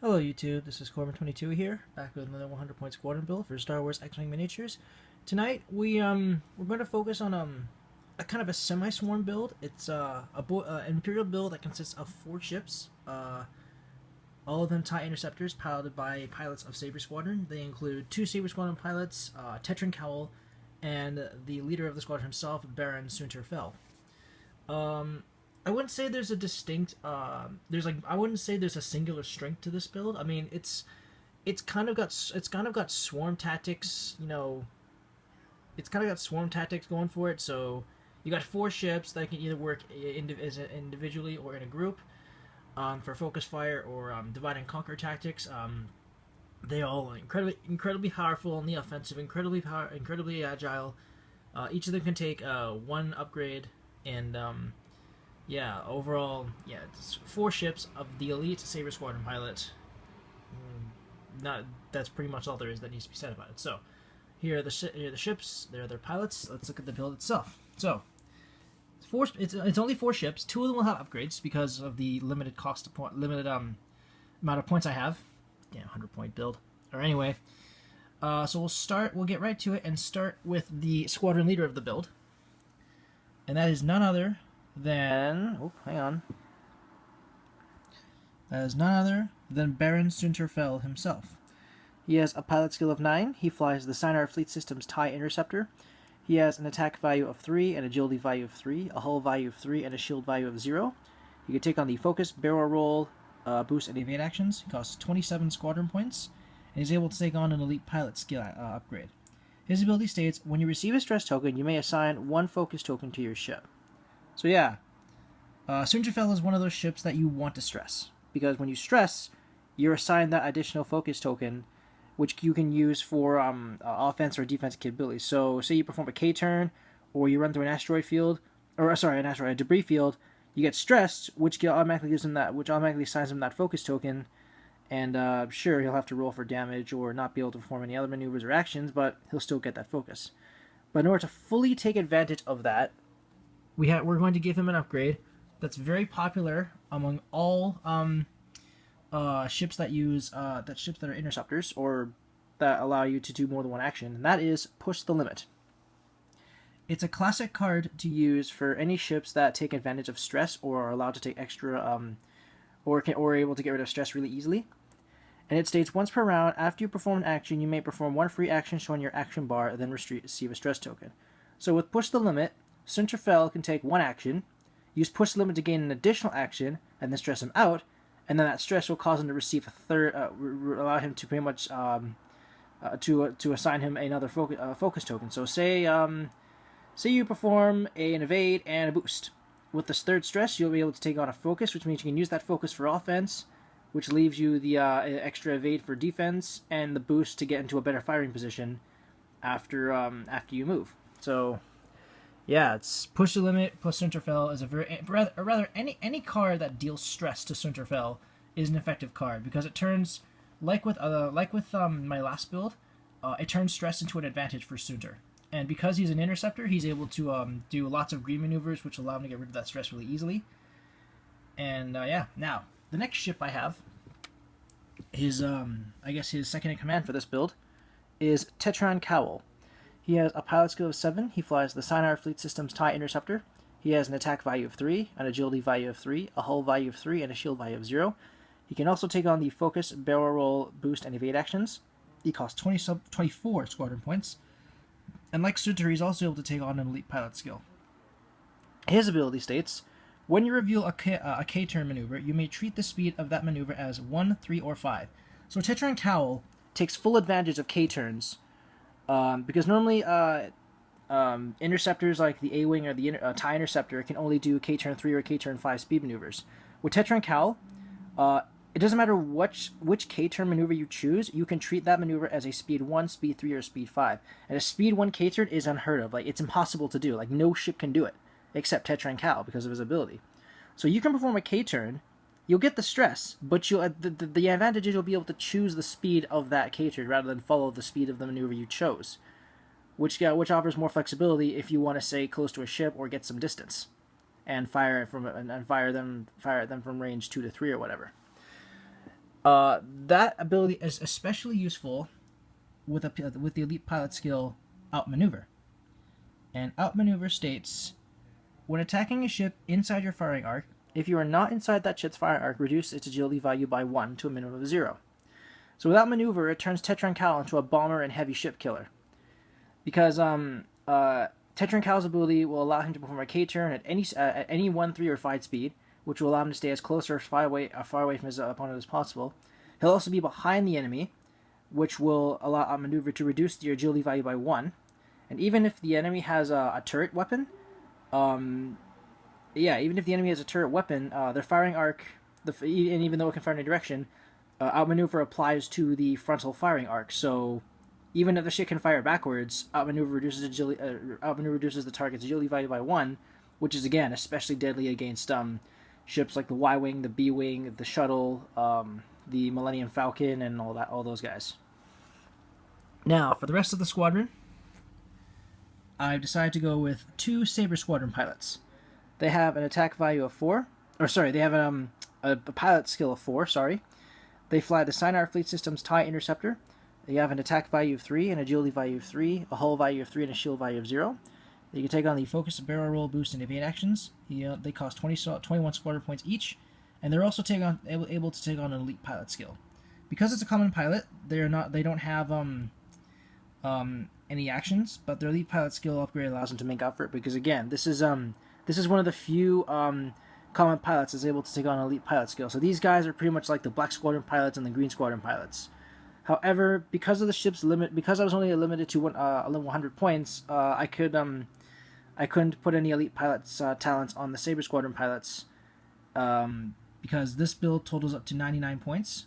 Hello YouTube, this is Corbin22 here, back with another 100 point squadron build for Star Wars X-Wing miniatures. Tonight we're going to focus on a kind of a semi-swarm build. It's an Imperial build that consists of 4 ships, all of them TIE Interceptors piloted by pilots of Saber Squadron. They include 2 Saber Squadron pilots, Tetran Cowl, and the leader of the squadron himself, Baron Soontir Fel. I wouldn't say there's a distinct I wouldn't say there's a singular strength to this build. I mean, it's kind of got swarm tactics, it's kind of got swarm tactics going for it. So you got 4 ships that can either work individually or in a group for focus fire or divide and conquer tactics. They all are incredibly powerful in the offensive, incredibly agile. Each of them can take 1 upgrade, and yeah, overall, yeah, it's 4 ships of the elite Saber Squadron pilot. That's pretty much all there is that needs to be said about it. So, here are the ships. There are their pilots. Let's look at the build itself. So, it's only 4 ships. 2 of them will have upgrades because of the limited amount of points I have. Damn, 100-point build. Or anyway, so we'll get right to it and start with the squadron leader of the build, and that is none other than Baron Soontir Fel himself. He has a pilot skill of 9. He flies the Sinar Fleet System's TIE Interceptor. He has an attack value of 3, an agility value of 3, a hull value of 3, and a shield value of 0. He can take on the focus, barrel roll, boost, and evade actions. He costs 27 squadron points, and he's able to take on an elite pilot skill upgrade. His ability states, when you receive a stress token, you may assign 1 focus token to your ship. So yeah, Soontir Fel is one of those ships that you want to stress, because when you stress, you're assigned that additional focus token, which you can use for offense or defense capabilities. So say you perform a K-turn, or you run through an asteroid field, a debris field, you get stressed, which automatically assigns him that focus token, and sure, he'll have to roll for damage or not be able to perform any other maneuvers or actions, but he'll still get that focus. But in order to fully take advantage of that, we're going to give him an upgrade that's very popular among all ships that are interceptors, or that allow you to do more than 1 action, and that is Push the Limit. It's a classic card to use for any ships that take advantage of stress or are allowed to take extra or are able to get rid of stress really easily. And it states, once per round, after you perform an action, you may perform 1 free action shown on your action bar and then receive a stress token. So with Push the Limit, Soontir Fel can take 1 action, use Push the Limit to gain an additional action, and then stress him out, and then that stress will cause him to receive a third, allow him to pretty much to assign him another focus token. So say you perform an evade and a boost. With this 3rd stress, you'll be able to take on a focus, which means you can use that focus for offense, which leaves you the extra evade for defense, and the boost to get into a better firing position after you move. So yeah, it's Push the Limit plus Soontir Fel is any card that deals stress to Soontir Fel is an effective card, because it turns, like with my last build, it turns stress into an advantage for Soontir. And because he's an interceptor, he's able to do lots of green maneuvers, which allow him to get rid of that stress really easily. And yeah, now the next ship I have is I guess his second in command for this build is Tetran Cowl. He has a pilot skill of 7. He flies the Sinar Fleet System's TIE Interceptor. He has an attack value of 3, an agility value of 3, a hull value of 3, and a shield value of 0. He can also take on the focus, barrel roll, boost, and evade actions. He costs 24 squadron points. And like Soontir, he's also able to take on an elite pilot skill. His ability states, when you reveal a K-turn maneuver, you may treat the speed of that maneuver as 1, 3, or 5. So Tetran Cowl takes full advantage of K-turns, because normally interceptors like the A-Wing or the TIE Interceptor can only do K-turn 3 or K-turn 5 speed maneuvers. With Tetran Cowl, it doesn't matter which K-turn maneuver you choose, you can treat that maneuver as a speed 1, speed 3, or speed 5. And a speed 1 K-turn is unheard of. Like, it's impossible to do. Like, no ship can do it, except Tetran Cowl because of his ability. So you can perform a K-turn, you'll get the stress, but the advantage is you'll be able to choose the speed of that K-turn rather than follow the speed of the maneuver you chose, which offers more flexibility if you want to stay close to a ship or get some distance. and fire at them from range 2 to 3 or whatever. That ability is especially useful with the elite pilot skill Outmaneuver. And Outmaneuver states, when attacking a ship inside your firing arc, if you are not inside that ship's firing arc, reduce its agility value by 1 to a minimum of 0. So with Outmaneuver, it turns Tetran Cowl into a bomber and heavy ship killer. Because Tetran Cowl's ability will allow him to perform a K-turn at any 1, 3, or 5 speed, which will allow him to stay as close or far away from his opponent as possible. He'll also be behind the enemy, which will allow Outmaneuver to reduce the agility value by 1. And even if the enemy has a turret weapon, even if the enemy has a turret weapon, their firing arc, and even though it can fire in a direction, Outmaneuver applies to the frontal firing arc. So even if the ship can fire backwards, Outmaneuver reduces the target's agility value by 1, which is again especially deadly against ships like the Y-wing, the B-wing, the shuttle, the Millennium Falcon, and all those guys. Now for the rest of the squadron, I've decided to go with 2 Saber Squadron pilots. They have an attack value of 4, they have a pilot skill of 4. They fly the Sinar Fleet System's TIE Interceptor. They have an attack value of 3, an agility value of 3, a hull value of 3, and a shield value of 0. You can take on the Focus, Barrel Roll, Boost, and Evade actions. They cost 21 squadron points each, and they're also able to take on an elite pilot skill. Because it's a common pilot, they don't have any actions, but their elite pilot skill upgrade allows them to make up for it. Because again, this is one of the few common pilots that's able to take on an elite pilot skill. So these guys are pretty much like the Black Squadron pilots and the Green Squadron pilots. However, because of the ship's limit, because I was only limited to 100 points, I couldn't put any elite pilots talents on the Saber Squadron pilots, because this build totals up to 99 points.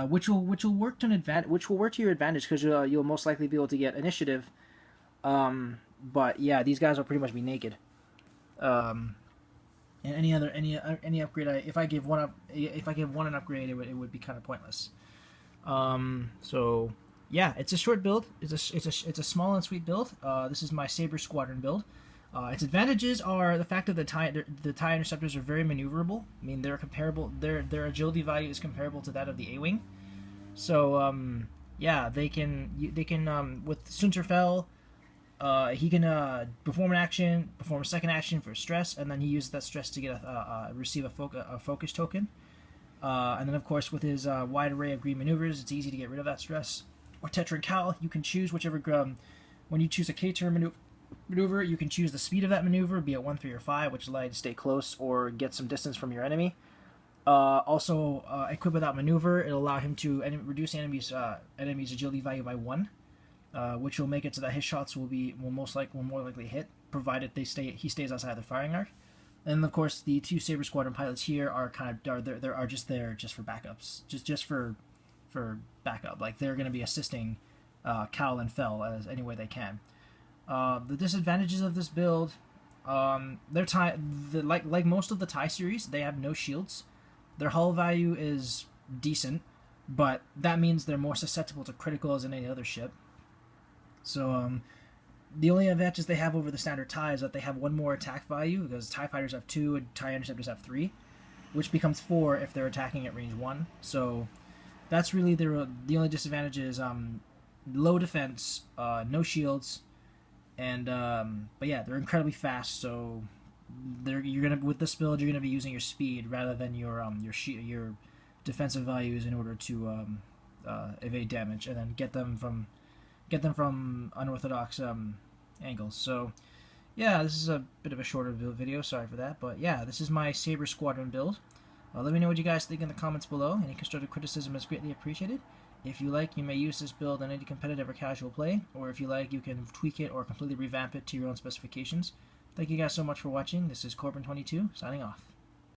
Which will work to your advantage, because you'll most likely be able to get initiative. But yeah, these guys will pretty much be naked. And any upgrade, if I give one an upgrade, it would be kind of pointless. So yeah, it's a short build. It's a small and sweet build. This is my Saber Squadron build. Its advantages are the fact that the TIE Interceptors are very maneuverable. I mean, they're comparable. Their agility value is comparable to that of the A-wing. So yeah, they can with Soontir Fel, he can perform an action, perform a second action for stress, and then he uses that stress to get receive a focus token. And then of course with his wide array of green maneuvers, it's easy to get rid of that stress. Or Tetran Cowl, you can choose whichever when you choose a K-turn maneuver, you can choose the speed of that maneuver, be it 1, 3, or 5, which allows you to stay close or get some distance from your enemy. Also, equipped with that maneuver, it'll allow him to reduce enemies' agility value by 1, which will make it so that his shots will more likely hit, provided he stays outside the firing arc. And of course, the 2 Saber Squadron pilots here are just there for backups, just for backup. Like, they're going to be assisting Cowell and Fel as any way they can. The disadvantages of this build, like most of the TIE series, they have no shields. Their hull value is decent, but that means they're more susceptible to criticals than any other ship. So the only advantage they have over the standard TIE is that they have 1 more attack value, because TIE fighters have 2 and TIE Interceptors have 3, which becomes 4 if they're attacking at range 1. So that's really the only disadvantage is low defense, no shields. And but yeah, they're incredibly fast. So with this build, you're gonna be using your speed rather than your defensive values in order to evade damage and then get them from unorthodox angles. So yeah, this is a bit of a shorter video. Sorry for that, but yeah, this is my Saber Squadron build. Let me know what you guys think in the comments below. Any constructive criticism is greatly appreciated. If you like, you may use this build in any competitive or casual play, or if you like, you can tweak it or completely revamp it to your own specifications. Thank you guys so much for watching. This is Corbin22, signing off.